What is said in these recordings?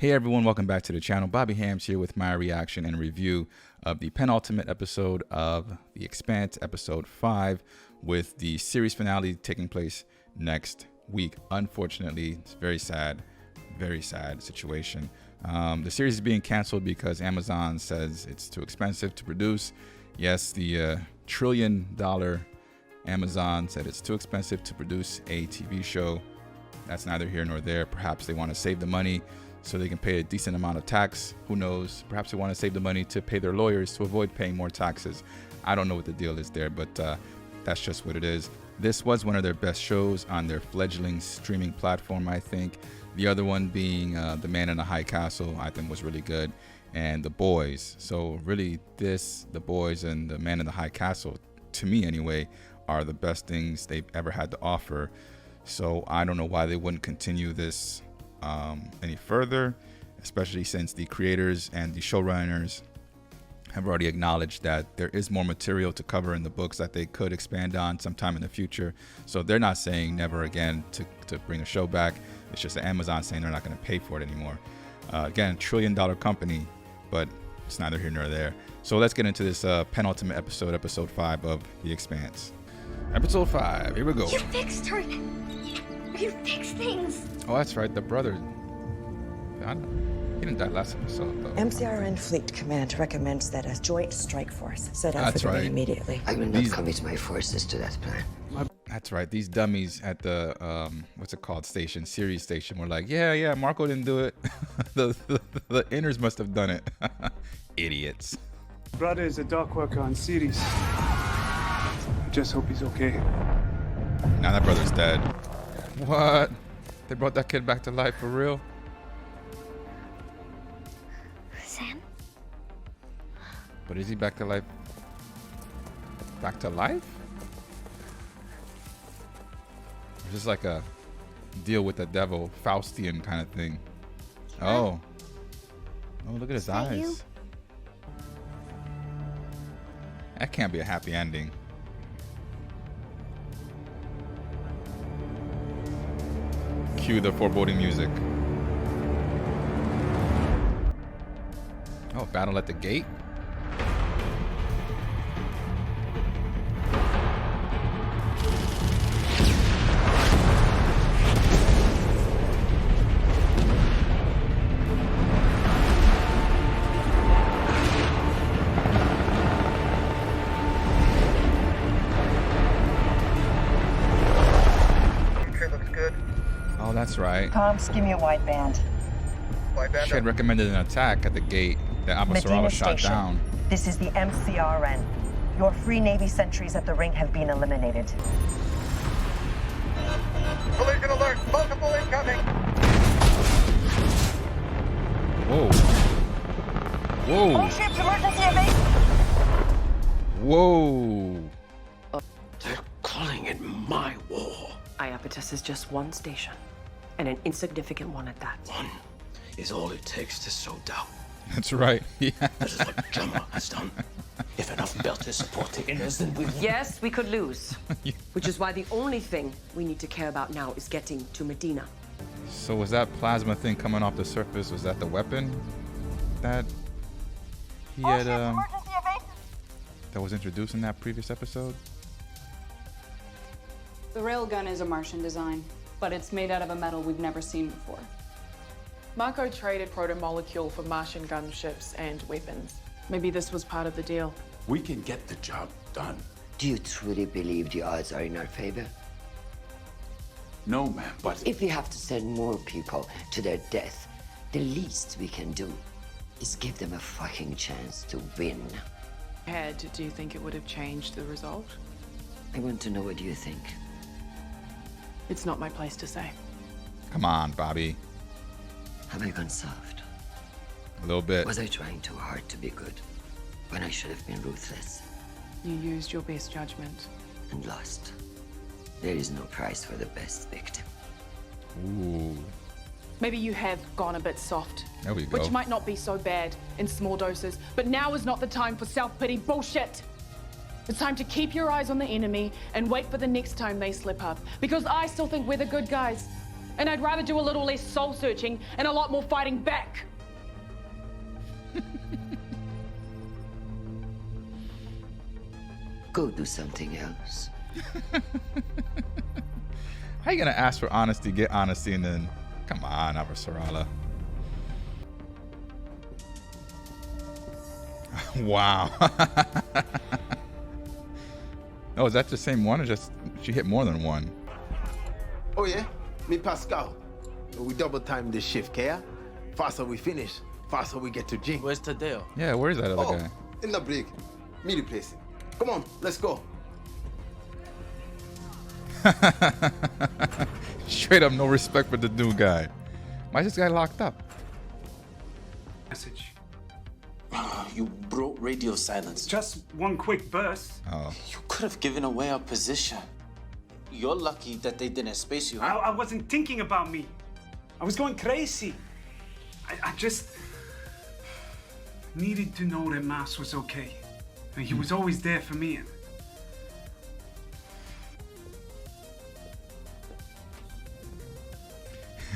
Hey everyone, welcome back to the channel. Bobby Hams here with my reaction and review of the penultimate episode of The Expanse, episode 5, with the series finale taking place next week. Unfortunately, it's very sad situation. The series is being canceled because Amazon says it's too expensive to produce. Yes, the $1 trillion Amazon said it's too expensive to produce a TV show. That's neither here nor there. Perhaps they want to save the money so they can pay a decent amount of tax. Who knows? Perhaps they want to save the money to pay their lawyers to avoid paying more taxes. I don't know what the deal is there, but that's just what it is. This was one of their best shows on their fledgling streaming platform, I think. The other one being The Man in the High Castle, I think was really good. And The Boys. So really The Boys and The Man in the High Castle, to me anyway, are the best things they've ever had to offer. So I don't know why they wouldn't continue this any further, especially since the creators and the showrunners have already acknowledged that there is more material to cover in the books that they could expand on sometime in the future. So they're not saying never again to bring a show back. It's just that Amazon saying they're not going to pay for it anymore. Again, $1 trillion company, but it's neither here nor there. So let's get into this penultimate episode, episode 5 of The Expanse. Episode 5, here we go. You fixed her. You fixed things. Oh, that's right, the brother. He didn't die last episode, though. MCRN Fleet Command recommends that a joint strike force set out for the day immediately. I will not commit my forces to that plan. That's right. These dummies at the what's it called station, Sirius station, were like, yeah, Marco didn't do it. the inners must have done it. Idiots. Brother is a dock worker on Sirius. I just hope he's okay. Now that brother's dead. What? They brought that kid back to life for real? Sam? But is he back to life? Back to life? Or just like a deal with the devil, Faustian kind of thing. Oh. Oh, look at his eyes. You? That can't be a happy ending. Cue the foreboding music. Oh, battle at the gate? That's right. Comms, give me a wide band. She had recommended an attack at the gate that Abasarala shot down. This is the MCRN. Your free Navy sentries at the ring have been eliminated. Collision alert! Multiple incoming! Whoa. Whoa. All ships, emergency evasion! Whoa. They're calling it my war. Iapetus is just one station, and an insignificant one at that. One is all it takes to sow doubt. That's right. Yeah. This is what Jumma has done. If enough belters support the inners, then we... Yes, we could lose. Which is why the only thing we need to care about now is getting to Medina. So was that plasma thing coming off the surface, was that the weapon that he had that was introduced in that previous episode? The railgun is a Martian design, but it's made out of a metal we've never seen before. Marco traded proto-molecule for Martian gunships and weapons. Maybe this was part of the deal. We can get the job done. Do you truly believe the odds are in our favor? No, ma'am, but... If we have to send more people to their death, the least we can do is give them a fucking chance to win. Do you think it would have changed the result? I want to know what you think. It's not my place to say. Come on, Bobby. Have I gone soft? A little bit. Was I trying too hard to be good when I should have been ruthless? You used your best judgment. And lost. There is no prize for the best victim. Ooh. Maybe you have gone a bit soft. There we go. Which might not be so bad in small doses, but now is not the time for self-pity bullshit. It's time to keep your eyes on the enemy and wait for the next time they slip up. Because I still think we're the good guys. And I'd rather do a little less soul searching and a lot more fighting back. Go do something else. How you gonna ask for honesty, get honesty, and then come on, Avasarala. Wow. Oh, is that the same one, or just she hit more than one? Oh yeah, me Pascal. We double time this shift, Kaya. Faster we finish, faster we get to Jing. Where's Tadeo? Yeah, where's that other guy? In the break. Me replace him. Come on, let's go. Straight up, no respect for the new guy. Why is this guy locked up? Message. You broke radio silence. Just one quick burst. Oh. You could have given away our position. You're lucky that they didn't space you. I wasn't thinking about me. I was going crazy. I just needed to know that Mas was okay. And he was always there for me.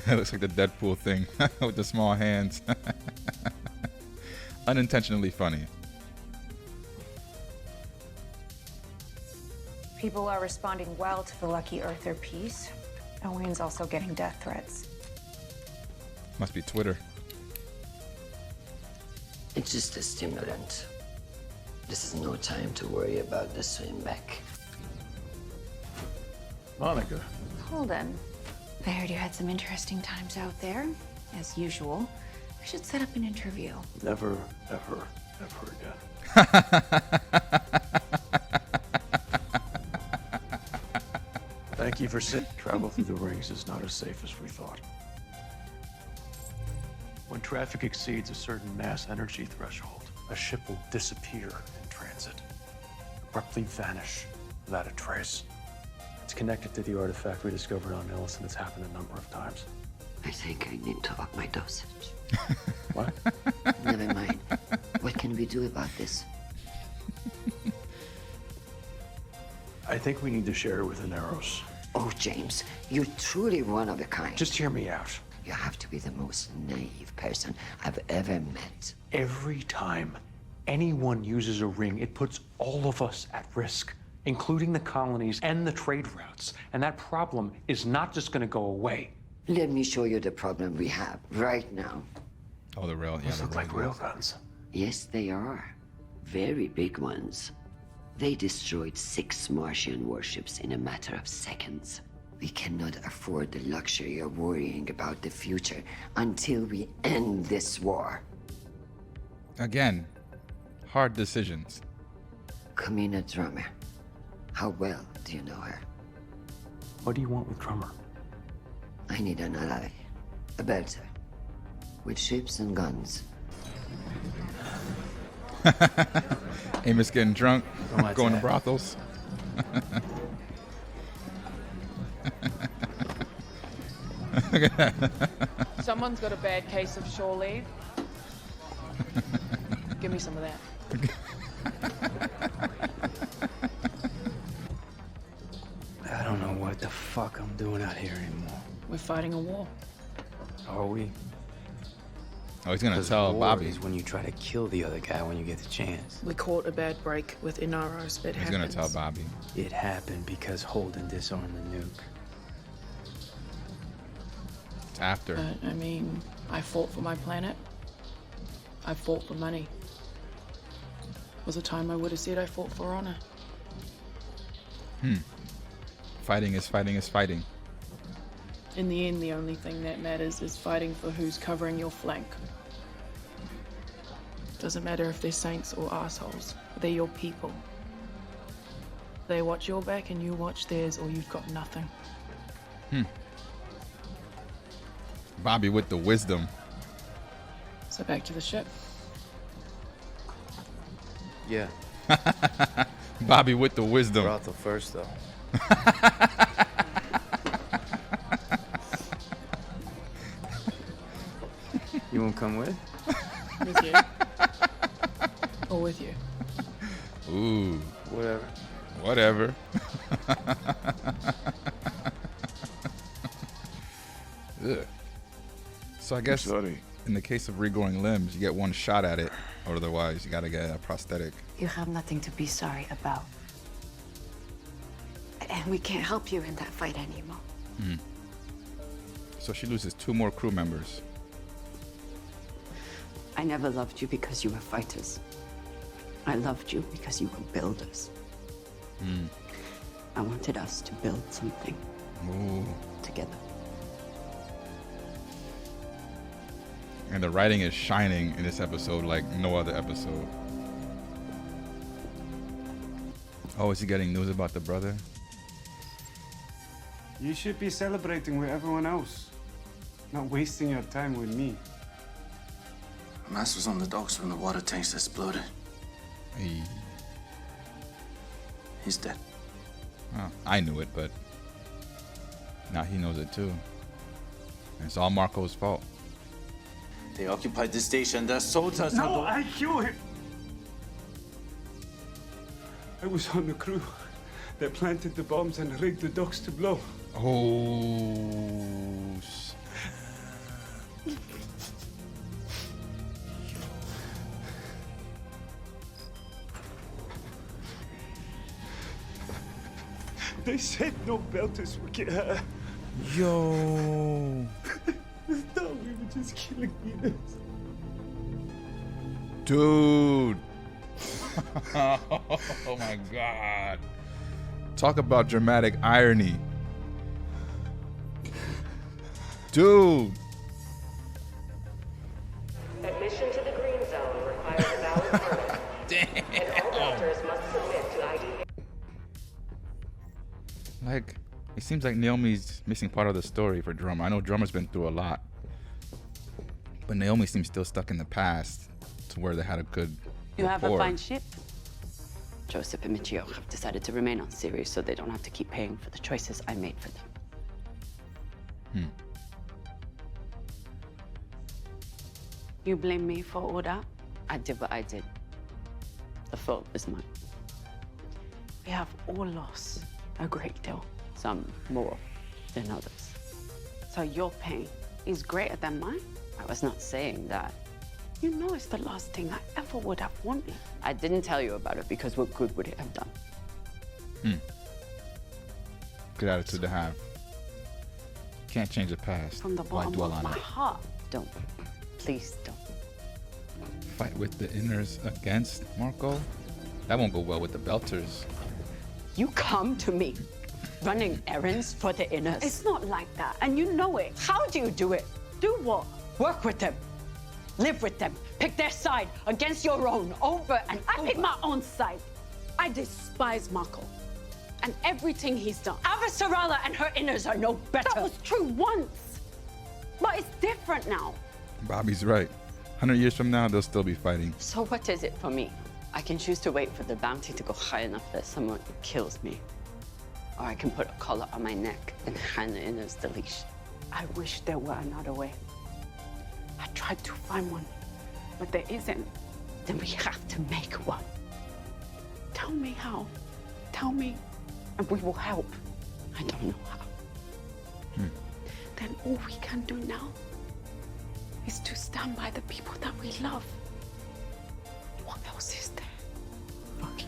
It looks like the Deadpool thing with the small hands. Unintentionally funny. People are responding well to the Lucky Earther piece. Owen's also getting death threats. Must be Twitter. It's just a stimulant. This is no time to worry about the swim back. Monica. Holden, I heard you had some interesting times out there, as usual. We should set up an interview. Never, ever, ever again. Thank you for travel through the rings is not as safe as we thought. When traffic exceeds a certain mass energy threshold, a ship will disappear in transit, abruptly vanish without a trace. It's connected to the artifact we discovered on Ellis, and it's happened a number of times. I think I need to up my dosage. What? Never mind. What can we do about this? I think we need to share it with the Narrows. Oh, James, you're truly one of a kind. Just hear me out. You have to be the most naive person I've ever met. Every time anyone uses a ring, it puts all of us at risk, including the colonies and the trade routes. And that problem is not just going to go away. Let me show you the problem we have right now. Oh, the rail. Yeah, Those look like railguns. Yes, they are. Very big ones. They destroyed 6 Martian warships in a matter of seconds. We cannot afford the luxury of worrying about the future until we end this war. Again, hard decisions. Kamina Drummer. How well do you know her? What do you want with Drummer? I need an ally. A belter. With ships and guns. Amos getting drunk, going to brothels. Someone's got a bad case of shore leave. Give me some of that. I don't know what the fuck I'm doing out here anymore. We're fighting a war. Are we? Oh, he's gonna tell Bobby. Is when you try to kill the other guy when you get the chance. We caught a bad break with Inaros. It He's happens. gonna tell Bobby. It happened because Holden disarmed the nuke. It's after. But, I mean, I fought for my planet. I fought for money. Was a time I would have said I fought for honor. Fighting is fighting is fighting. In the end, the only thing that matters is fighting for who's covering your flank. Doesn't matter if they're saints or assholes. They're your people. They watch your back and you watch theirs, or you've got nothing. Bobby with the wisdom. So back to the ship. Yeah. Bobby with the wisdom. Brothel first, though. You won't come with? With you. Or with you. Ooh. Whatever. Whatever. Ugh. So I guess in the case of regrowing limbs, you get one shot at it, or otherwise you gotta get a prosthetic. You have nothing to be sorry about. And we can't help you in that fight anymore. So she loses 2 more crew members. I never loved you because you were fighters. I loved you because you were builders. I wanted us to build something together. And the writing is shining in this episode like no other episode. Oh, is he getting news about the brother? You should be celebrating with everyone else, not wasting your time with me. Mass was on the docks when the water tanks exploded. Hey. He's dead. Oh, I knew it, but now he knows it too. And it's all Marco's fault. They occupied the station. Their soldiers. No, I killed him. I was on the crew that planted the bombs and rigged the docks to blow. Oh. They said no belters would get hurt. Yo. They thought we were just killing Venus. Dude. Oh my God. Talk about dramatic irony. Dude. Admission to the green zone requires a valid permit. Damn. And all doctors must submit to ID. Like, it seems like Naomi's missing part of the story for Drummer. I know Drummer's been through a lot, but Naomi seems still stuck in the past to where they had a good You have a rapport. fine ship. Joseph and Michio have decided to remain on Sirius so they don't have to keep paying for the choices I made for them. You blame me for all that? I did what I did. The fault is mine. We have all lost a great deal, some more than others. So your pain is greater than mine? I was not saying that. You know it's the last thing I ever would have wanted. I didn't tell you about it because what good would it have done? Good attitude to have. Can't change the past. From the Why bottom dwell of on my it? heart. Don't. Please don't. Fight with the inners against Marco? That won't go well with the Belters. You come to me running errands for the inners. It's not like that, and you know it. How do you do it? Do what? Work with them. Live with them. Pick their side against your own over and over. I pick my own side. I despise Marco and everything he's done. Avasarala and her inners are no better. That was true once, but it's different now. Bobby's right. 100 years from now, they'll still be fighting. So what is it for me? I can choose to wait for the bounty to go high enough that someone kills me. Or I can put a collar on my neck and hand the inners the leash. I wish there were another way. I tried to find one, but there isn't. Then we have to make one. Tell me how. Tell me, and we will help. I don't know how. Then all we can do now is to stand by the people that we love. What else is there? Fuck you.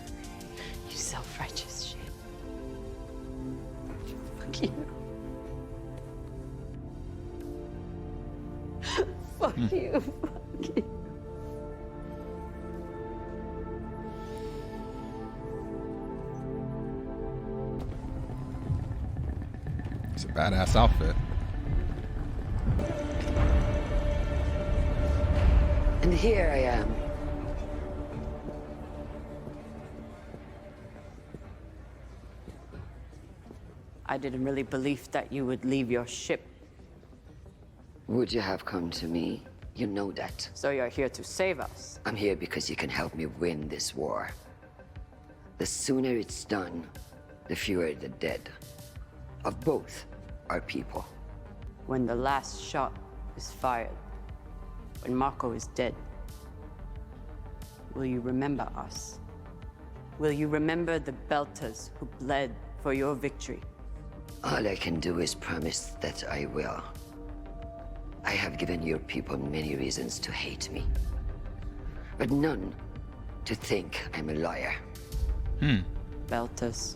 You self-righteous shit. Fuck you. Fuck you. Fuck you. It's a badass outfit. And here I am. I didn't really believe that you would leave your ship. Would you have come to me? You know that. So you're here to save us? I'm here because you can help me win this war. The sooner it's done, the fewer the dead. Of both our people. When the last shot is fired, when Marco is dead, will you remember us? Will you remember the Belters who bled for your victory? All I can do is promise that I will. I have given your people many reasons to hate me, but none to think I'm a liar. Belters.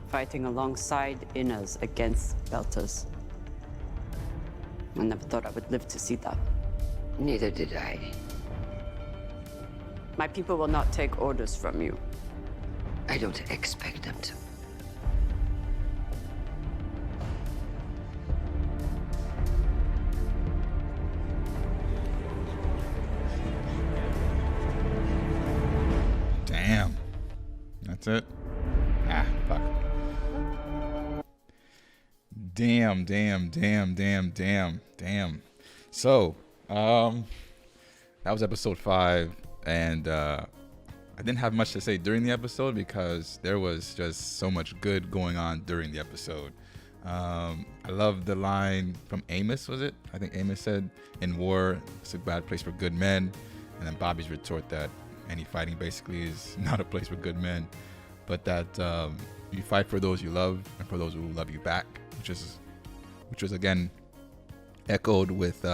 Fighting alongside Innas against Belters. I never thought I would live to see that. Neither did I. My people will not take orders from you. I don't expect them to. Damn. That's it. Ah, fuck. Damn. So, that was episode 5, and I didn't have much to say during the episode because there was just so much good going on during the episode. I love the line from Amos, was it? I think Amos said, "In war, it's a bad place for good men," and then Bobby's retort that any fighting basically is not a place for good men, but that you fight for those you love and for those who love you back, which was again echoed with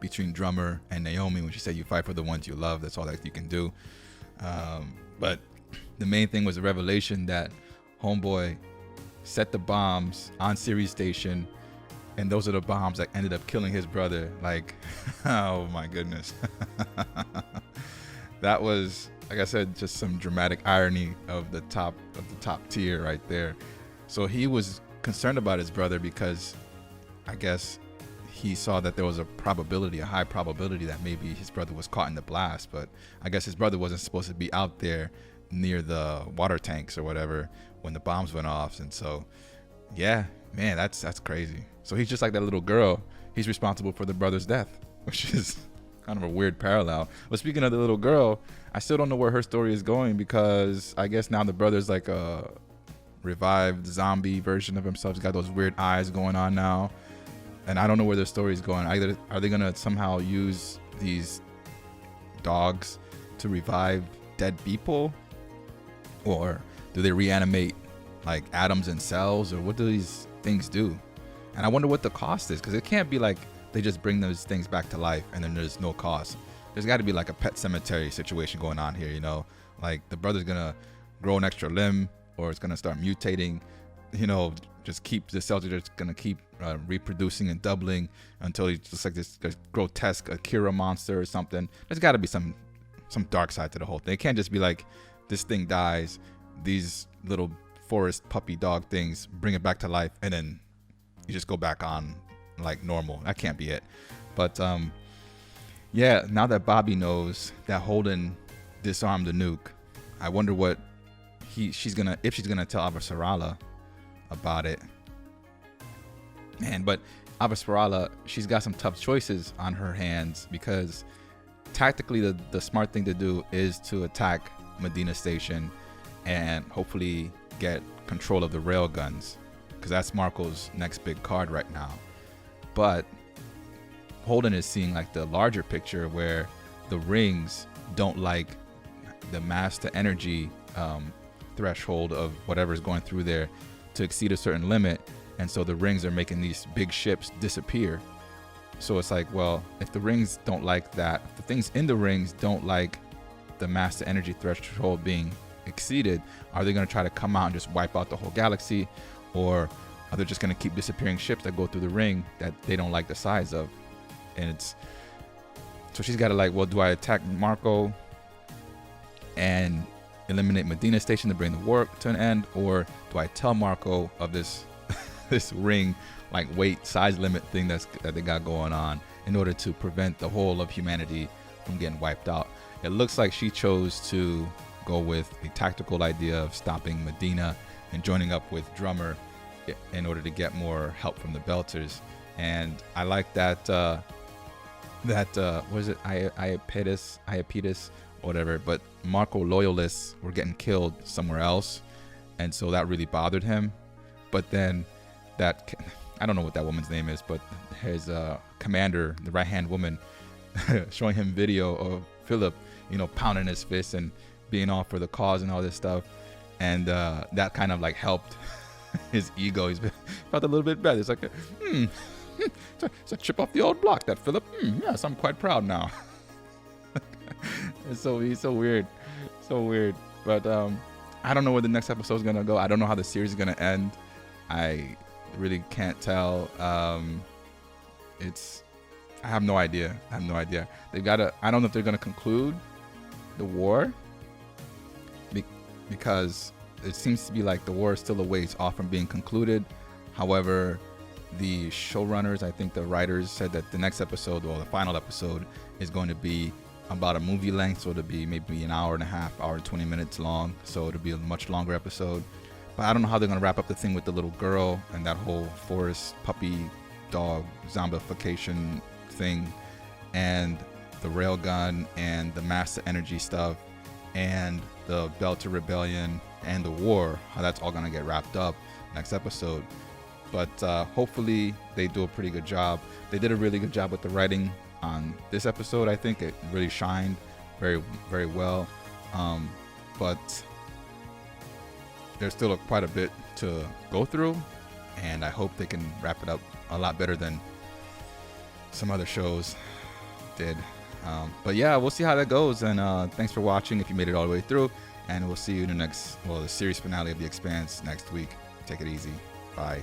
between Drummer and Naomi when she said you fight for the ones you love. That's all that you can do. But the main thing was the revelation that Homeboy set the bombs on Ceres Station, and those are the bombs that ended up killing his brother. Like, oh my goodness. That was, like I said, just some dramatic irony of the top tier right there. So he was concerned about his brother because I guess he saw that there was a high probability that maybe his brother was caught in the blast, but I guess his brother wasn't supposed to be out there near the water tanks or whatever when the bombs went off. And so, yeah, man, that's crazy. So he's just like that little girl. He's responsible for the brother's death, which is kind of a weird parallel. But speaking of the little girl, I still don't know where her story is going, because I guess now the brother's like a revived zombie version of himself. He's got those weird eyes going on now, and I don't know where their story is going. Either are they gonna somehow use these dogs to revive dead people, or do they reanimate like atoms and cells, or what do these things do? And I wonder what the cost is, because it can't be like they just bring those things back to life and then there's no cost. There's got to be like a pet cemetery situation going on here, you know, like the brother's gonna grow an extra limb, or it's gonna start mutating, you know, just keep the cells are just gonna keep reproducing and doubling until he's just like this grotesque Akira monster or something. There's got to be some dark side to the whole thing. It can't just be like this thing dies, these little forest puppy dog things bring it back to life, and then you just go back on like normal. That can't be it. But yeah, now that Bobby knows that Holden disarmed the nuke, I wonder what she's gonna tell Avasarala about it. Man, but Avasarala, she's got some tough choices on her hands, because tactically the smart thing to do is to attack Medina Station and hopefully get control of the rail guns, because that's Marco's next big card right now. But Holden is seeing like the larger picture, where the rings don't like the mass to energy threshold of whatever's going through there to exceed a certain limit, and so the rings are making these big ships disappear. So it's like, well, if the rings don't like that, if the things in the rings don't like the mass to energy threshold being exceeded, are they going to try to come out and just wipe out the whole galaxy, or are they just going to keep disappearing ships that go through the ring that they don't like the size of? And it's so she's got to like, well, do I attack Marco and eliminate Medina Station to bring the war to an end, or do I tell Marco of this this ring like weight size limit thing that they got going on in order to prevent the whole of humanity from getting wiped out? It looks like she chose to go with a tactical idea of stopping Medina and joining up with Drummer in order to get more help from the Belters. And I like that what is it, Iapetus, whatever, but Marco loyalists were getting killed somewhere else, and so that really bothered him. But then that, I don't know what that woman's name is, but his commander, the right-hand woman, showing him video of Philip, you know, pounding his fist and being all for the cause and all this stuff, and that kind of like helped his ego. He's felt a little bit better. It's like, It's a chip off the old block, that Philip. Yes, I'm quite proud now. He's so weird. So weird. But I don't know where the next episode is going to go. I don't know how the series is going to end. I really can't tell. I have no idea. They gotta. I don't know if they're gonna conclude the war, because it seems to be like the war is still a ways off from being concluded. However, the showrunners, I think the writers, said that the next episode, or the final episode, is going to be about a movie length, so it'll be maybe an hour and a half, hour and 20 minutes long. So it'll be a much longer episode. But I don't know how they're gonna wrap up the thing with the little girl and that whole forest puppy dog zombification thing, and the railgun, and the master energy stuff, and the Belter Rebellion, and the war, how that's all gonna get wrapped up next episode. But hopefully they do a pretty good job. They did a really good job with the writing on this episode. I think it really shined very, very well. But there's still quite a bit to go through, and I hope they can wrap it up a lot better than some other shows did. But yeah, we'll see how that goes. And thanks for watching if you made it all the way through. And we'll see you in the series finale of The Expanse next week. Take it easy. Bye.